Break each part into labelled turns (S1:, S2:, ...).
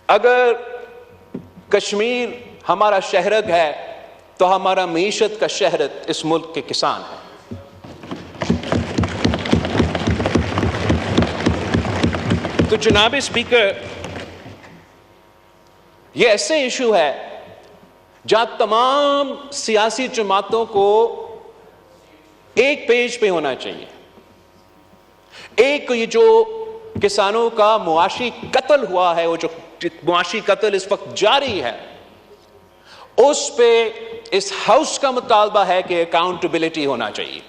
S1: اگر کشمیر ہمارا شہرگ ہے تو ہمارا معیشت کا شہرت اس ملک کے کسان ہیں. تو جناب اسپیکر، یہ ایسے ایشو ہے جہاں تمام سیاسی جماعتوں کو ایک پیج پہ ہونا چاہیے. ایک یہ جو کسانوں کا معاشی قتل ہوا ہے، وہ جو معاشی قتل اس وقت جاری ہے، اس پہ اس ہاؤس کا مطالبہ ہے کہ اکاؤنٹیبلٹی ہونا چاہیے.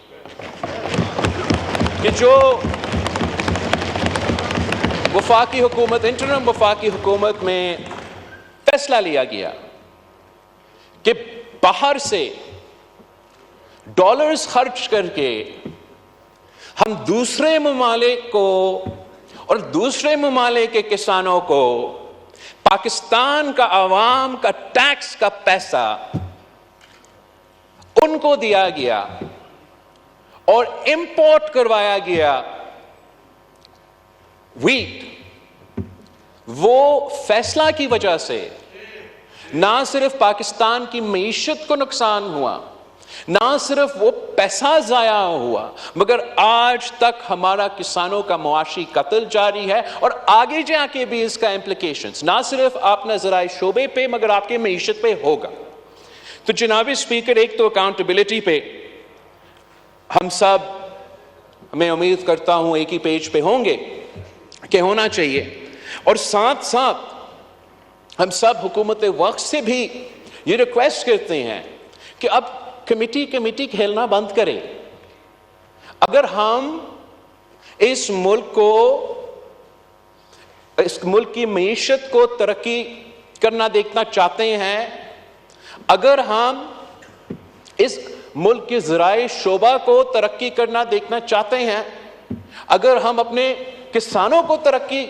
S1: کہ جو وفاقی حکومت، انٹرم وفاقی حکومت میں فیصلہ لیا گیا کہ باہر سے ڈالرز خرچ کر کے ہم دوسرے ممالک کو اور دوسرے ممالک کے کسانوں کو پاکستان کا عوام کا ٹیکس کا پیسہ ان کو دیا گیا اور امپورٹ کروایا گیا ویٹ. وہ فیصلہ کی وجہ سے نہ صرف پاکستان کی معیشت کو نقصان ہوا، نہ صرف وہ پیسہ ضائع ہوا، مگر آج تک ہمارا کسانوں کا معاشی قتل جاری ہے اور آگے جا کے بھی اس کا امپلیکیشنز نہ صرف اپنا ذرائع شعبے پہ مگر آپ کے معیشت پہ ہوگا. تو جناب اسپیکر، ایک تو اکاؤنٹیبلٹی پہ ہم سب، میں امید کرتا ہوں ایک ہی پیج پہ ہوں گے کہ ہونا چاہیے، اور ساتھ ساتھ ہم سب حکومت وقت سے بھی یہ ریکویسٹ کرتے ہیں کہ اب کمیٹی کھیلنا بند کریں. اگر ہم اس ملک کی معیشت کو ترقی کرنا دیکھنا چاہتے ہیں، اگر ہم اس ملک کے ذرائع شعبہ کو ترقی کرنا دیکھنا چاہتے ہیں، اگر ہم اپنے کسانوں کو ترقی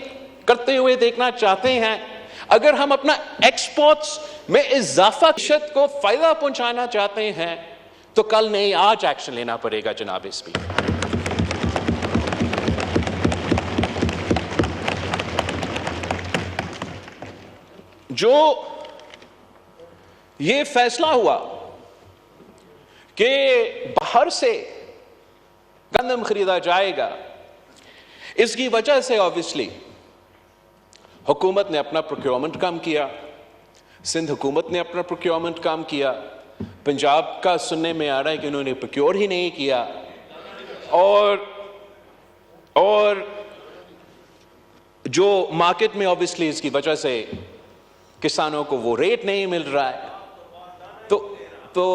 S1: کرتے ہوئے دیکھنا چاہتے ہیں، اگر ہم اپنا ایکسپورٹس میں اضافہ معیشت کو فائدہ پہنچانا چاہتے ہیں، تو کل نہیں آج ایکشن لینا پڑے گا. جناب اسپیکر، جو یہ فیصلہ ہوا کہ باہر سے گندم خریدا جائے گا، اس کی وجہ سے آبویسلی حکومت نے اپنا پروکیورمنٹ کم کیا، سندھ حکومت نے اپنا پروکیورمنٹ کم کیا، پنجاب کا سننے میں آ رہا ہے کہ انہوں نے پروکیور ہی نہیں کیا، اور جو مارکیٹ میں آبویسلی اس کی وجہ سے کسانوں کو وہ ریٹ نہیں مل رہا ہے. تو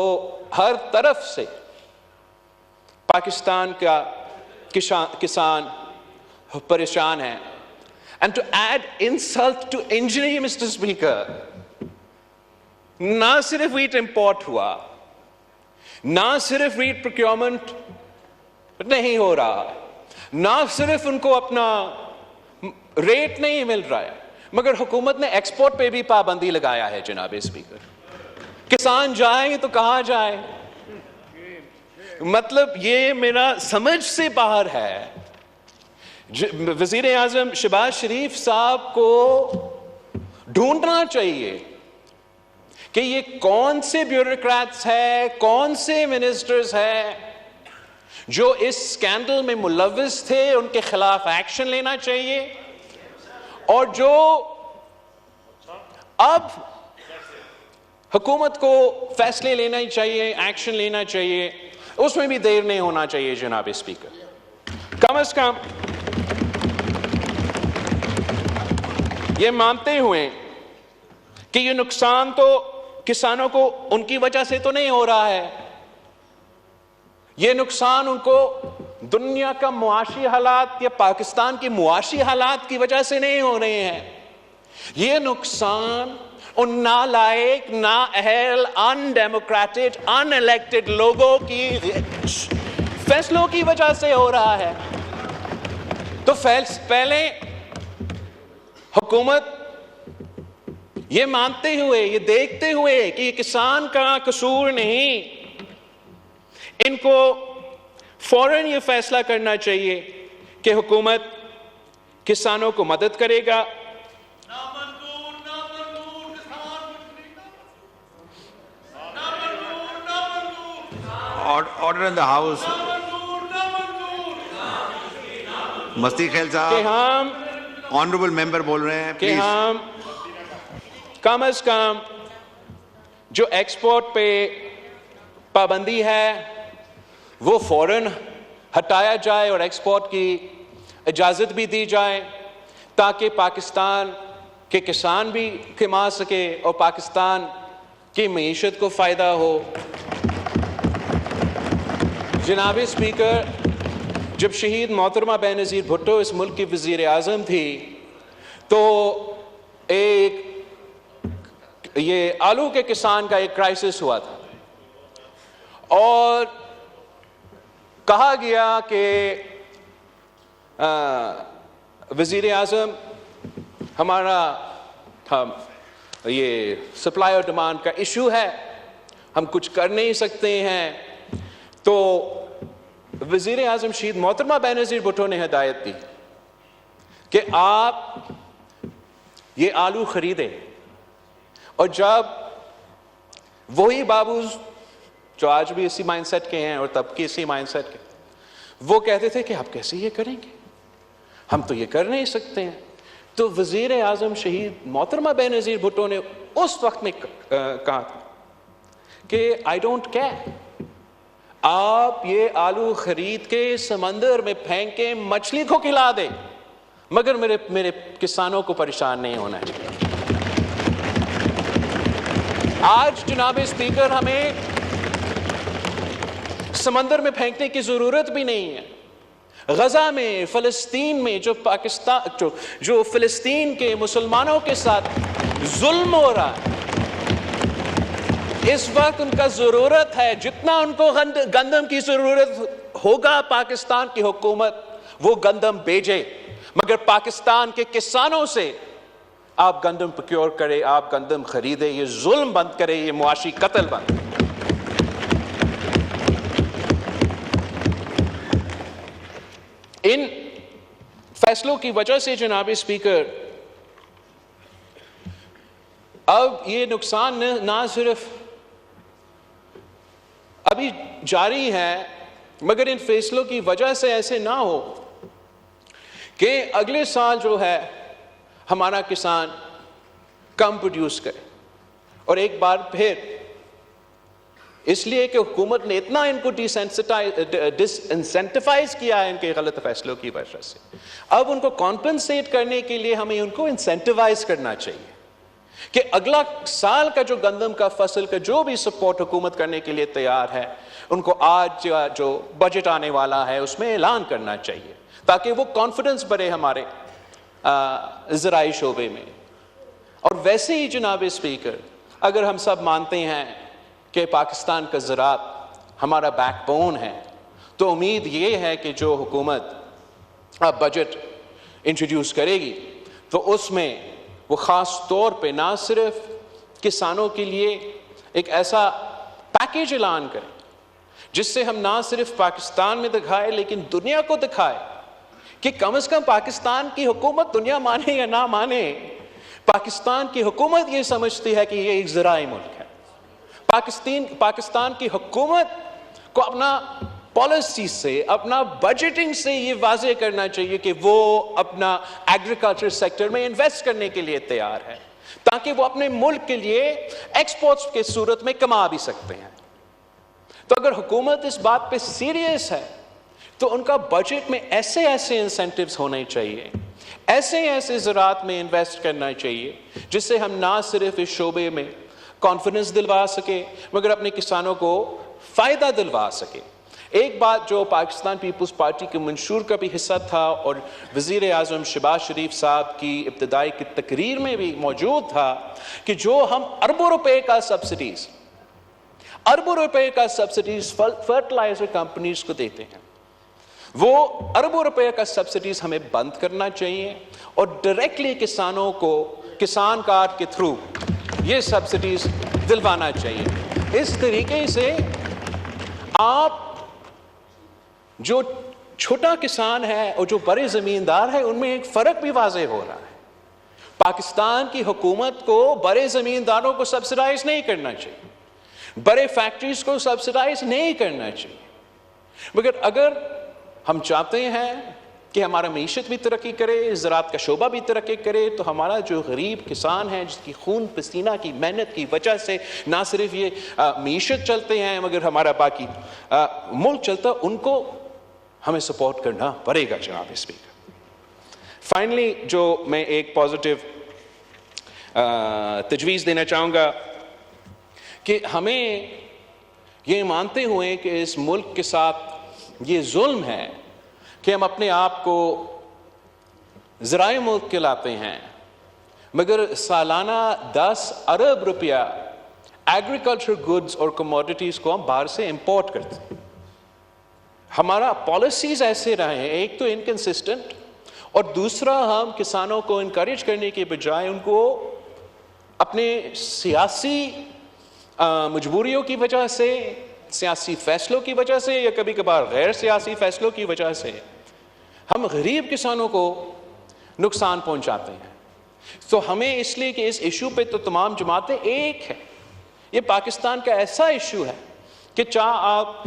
S1: ہر طرف سے پاکستان کا کسان پریشان ہے. And to add insult to injury, Mr. Speaker, نہ صرف ویٹ امپورٹ ہوا، نہ صرف ویٹ پروکیورمنٹ نہیں ہو رہا، نہ صرف ان کو اپنا ریٹ نہیں مل رہا ہے، مگر حکومت نے ایکسپورٹ پہ بھی پابندی لگایا ہے. جناب اسپیکر، کسان جائیں تو کہاں جائیں؟ مطلب یہ میرا سمجھ سے باہر ہے. وزیر اعظم شہباز شریف صاحب کو ڈھونڈنا چاہیے کہ یہ کون سے بیوروکریٹس ہیں، کون سے منسٹرز ہیں جو اس اسکینڈل میں ملوث تھے، ان کے خلاف ایکشن لینا چاہیے، اور جو اب حکومت کو فیصلے لینا ہی چاہیے، ایکشن لینا چاہیے، اس میں بھی دیر نہیں ہونا چاہیے. جناب اسپیکر، کم از کم یہ مانتے ہوئے کہ یہ نقصان تو کسانوں کو ان کی وجہ سے تو نہیں ہو رہا ہے، یہ نقصان ان کو دنیا کا معاشی حالات یا پاکستان کی معاشی حالات کی وجہ سے نہیں ہو رہے ہیں، یہ نقصان ان نالائق، نااہل، ان ڈیموکریٹک، ان الیکٹڈ لوگوں کی فیصلوں کی وجہ سے ہو رہا ہے. تو پہلے حکومت یہ مانتے ہوئے، یہ دیکھتے ہوئے کہ یہ کسان کا قصور نہیں، ان کو فوراً یہ فیصلہ کرنا چاہیے کہ حکومت کسانوں کو مدد کرے گا.
S2: Order in the house. مستی خیل
S1: کہ
S2: صاحب,
S1: ہم
S2: آنریبل ممبر بول رہے ہیں,
S1: کہ
S2: پلیز.
S1: ہم کم از کم جو ایکسپورٹ پہ پابندی ہے وہ فوراً ہٹایا جائے اور ایکسپورٹ کی اجازت بھی دی جائے, تاکہ پاکستان کے کسان بھی کما سکے اور پاکستان کی معیشت کو فائدہ ہو. جناب اسپیکر, جب شہید محترمہ بینظیر بھٹو اس ملک کی وزیر اعظم تھی تو ایک یہ آلو کے کسان کا ایک کرائسس ہوا تھا, اور کہا گیا کہ وزیر اعظم ہمارا یہ سپلائی اور ڈیمانڈ کا ایشو ہے, ہم کچھ کر نہیں سکتے ہیں. تو وزیر اعظم شہید محترمہ بینظیر بھٹو نے ہدایت دی کہ آپ یہ آلو خریدیں, اور جب وہی بابوز جو آج بھی اسی مائنڈ سیٹ کے ہیں اور تب کے اسی مائنڈ سیٹ کے, وہ کہتے تھے کہ آپ کیسے یہ کریں گے, ہم تو یہ کر نہیں سکتے ہیں, تو وزیر اعظم شہید محترمہ بینظیر بھٹو نے اس وقت میں کہا تھا کہ آئی ڈونٹ کیئر, آپ یہ آلو خرید کے سمندر میں پھینکیں, مچھلی کو کھلا دیں, مگر میرے کسانوں کو پریشان نہیں ہونا چاہیے. آج جناب اسپیکر ہمیں سمندر میں پھینکنے کی ضرورت بھی نہیں ہے. غزہ میں, فلسطین میں جو فلسطین کے مسلمانوں کے ساتھ ظلم ہو رہا ہے, اس وقت ان کا ضرورت ہے, جتنا ان کو گندم کی ضرورت ہوگا پاکستان کی حکومت وہ گندم بھیجے, مگر پاکستان کے کسانوں سے آپ گندم پروکیور کرے, آپ گندم خریدے, یہ ظلم بند کرے, یہ معاشی قتل بند کرے. ان فیصلوں کی وجہ سے جناب اسپیکر اب یہ نقصان نہ صرف ابھی جاری ہے, مگر ان فیصلوں کی وجہ سے ایسے نہ ہو کہ اگلے سال جو ہے ہمارا کسان کم پروڈیوس کرے. اور ایک بار پھر اس لیے کہ حکومت نے اتنا ان کو ڈس انسینٹیفائز کیا ہے ان کے غلط فیصلوں کی وجہ سے, اب ان کو کمپنسیٹ کرنے کے لیے ہمیں ان کو انسینٹیوائز کرنا چاہیے کہ اگلا سال کا جو گندم کا فصل کا جو بھی سپورٹ حکومت کرنے کے لیے تیار ہے, ان کو آج جو بجٹ آنے والا ہے اس میں اعلان کرنا چاہیے, تاکہ وہ کانفیڈنس بڑھے ہمارے زرعی شعبے میں. اور ویسے ہی جناب اسپیکر, اگر ہم سب مانتے ہیں کہ پاکستان کا زراعت ہمارا بیک بون ہے, تو امید یہ ہے کہ جو حکومت اب بجٹ انٹروڈیوس کرے گی تو اس میں وہ خاص طور پہ نہ صرف کسانوں کے لیے ایک ایسا پیکیج اعلان کریں جس سے ہم نہ صرف پاکستان میں دکھائے لیکن دنیا کو دکھائے کہ کم از کم پاکستان کی حکومت, دنیا مانے یا نہ مانے, پاکستان کی حکومت یہ سمجھتی ہے کہ یہ ایک زرعی ملک ہے. پاکستان کی حکومت کو اپنا پالیسی سے, اپنا بجٹنگ سے یہ واضح کرنا چاہیے کہ وہ اپنا ایگریکلچر سیکٹر میں انویسٹ کرنے کے لیے تیار ہے, تاکہ وہ اپنے ملک کے لیے ایکسپورٹس کے صورت میں کما بھی سکتے ہیں. تو اگر حکومت اس بات پہ سیریس ہے تو ان کا بجٹ میں ایسے انسینٹیوز ہونے چاہیے, ایسے زراعت میں انویسٹ کرنا چاہیے جس سے ہم نہ صرف اس شعبے میں کانفیڈنس دلوا سکے مگر اپنے کسانوں کو فائدہ دلوا سکے. ایک بات جو پاکستان پیپلز پارٹی کے منشور کا بھی حصہ تھا اور وزیر اعظم شہباز شریف صاحب کی ابتدائی کی تقریر میں بھی موجود تھا کہ جو ہم اربوں روپے کا سبسڈیز فرٹیلائزر کمپنیز کو دیتے ہیں, وہ اربوں روپے کا سبسڈیز ہمیں بند کرنا چاہیے اور ڈائریکٹلی کسانوں کو کسان کارڈ کے تھرو یہ سبسڈیز دلوانا چاہیے. اس طریقے سے آپ جو چھوٹا کسان ہے اور جو بڑے زمیندار ہے ان میں ایک فرق بھی واضح ہو رہا ہے. پاکستان کی حکومت کو بڑے زمینداروں کو سبسڈائز نہیں کرنا چاہیے, بڑے فیکٹریز کو سبسڈائز نہیں کرنا چاہیے. مگر اگر ہم چاہتے ہیں کہ ہمارا معیشت بھی ترقی کرے, زراعت کا شعبہ بھی ترقی کرے, تو ہمارا جو غریب کسان ہے جس کی خون پسینہ کی محنت کی وجہ سے نہ صرف یہ معیشت چلتے ہیں مگر ہمارا باقی ملک چلتا, ان کو ہمیں سپورٹ کرنا پڑے گا جناب اسپیکر. فائنلی جو میں ایک پازیٹیو تجویز دینا چاہوں گا کہ ہمیں یہ مانتے ہوئے کہ اس ملک کے ساتھ یہ ظلم ہے کہ ہم اپنے آپ کو ذرائع ملک کہلاتے ہیں مگر سالانہ 10 ارب روپیہ ایگریکلچر گڈز اور کموڈیٹیز کو ہم باہر سے امپورٹ کرتے ہیں. ہمارا پالیسیز ایسے رہے ہیں, ایک تو انکنسسٹنٹ, اور دوسرا ہم کسانوں کو انکریج کرنے کے بجائے ان کو اپنے سیاسی مجبوریوں کی وجہ سے, سیاسی فیصلوں کی وجہ سے یا کبھی کبھار غیر سیاسی فیصلوں کی وجہ سے ہم غریب کسانوں کو نقصان پہنچاتے ہیں. تو ہمیں اس لیے کہ اس ایشو پہ تو تمام جماعتیں ایک ہیں. یہ پاکستان کا ایسا ایشو ہے کہ چاہے آپ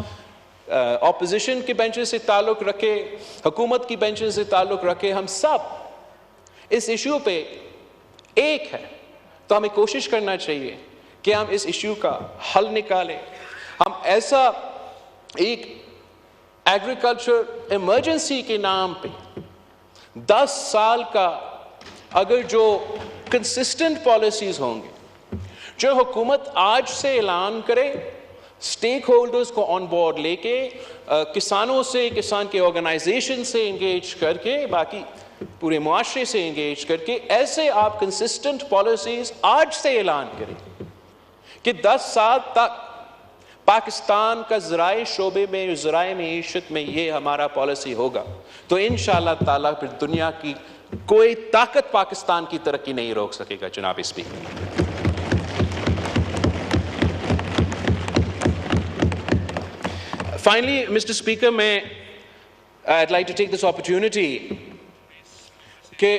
S1: اپوزیشن کے بینچز سے تعلق رکھے, حکومت کی بینچز سے تعلق رکھے, ہم سب اس ایشو پہ ایک ہے. تو ہمیں کوشش کرنا چاہیے کہ ہم اس ایشو کا حل نکالیں. ہم ایسا ایک ایگریکلچر ایمرجنسی کے نام پہ 10 سال کا اگر جو کنسسٹنٹ پالیسیز ہوں گے, جو حکومت آج سے اعلان کرے, اسٹیک ہولڈرز کو آن بورڈ لے کے, کسانوں سے, کسان کے آرگنائزیشن سے انگیج کر کے, باقی پورے معاشرے سے انگیج کر کے ایسے آپ کنسسٹنٹ پالیسیز آج سے اعلان کریں کہ 10 سال تک پاکستان کا ذرائع شعبے میں, ذرائع معیشت میں یہ ہمارا پالیسی ہوگا, تو انشاءاللہ تعالیٰ پھر دنیا کی کوئی طاقت پاکستان کی ترقی نہیں روک سکے گا. جناب speaker, finally, Mr. Speaker, I'd like to take this opportunity کہ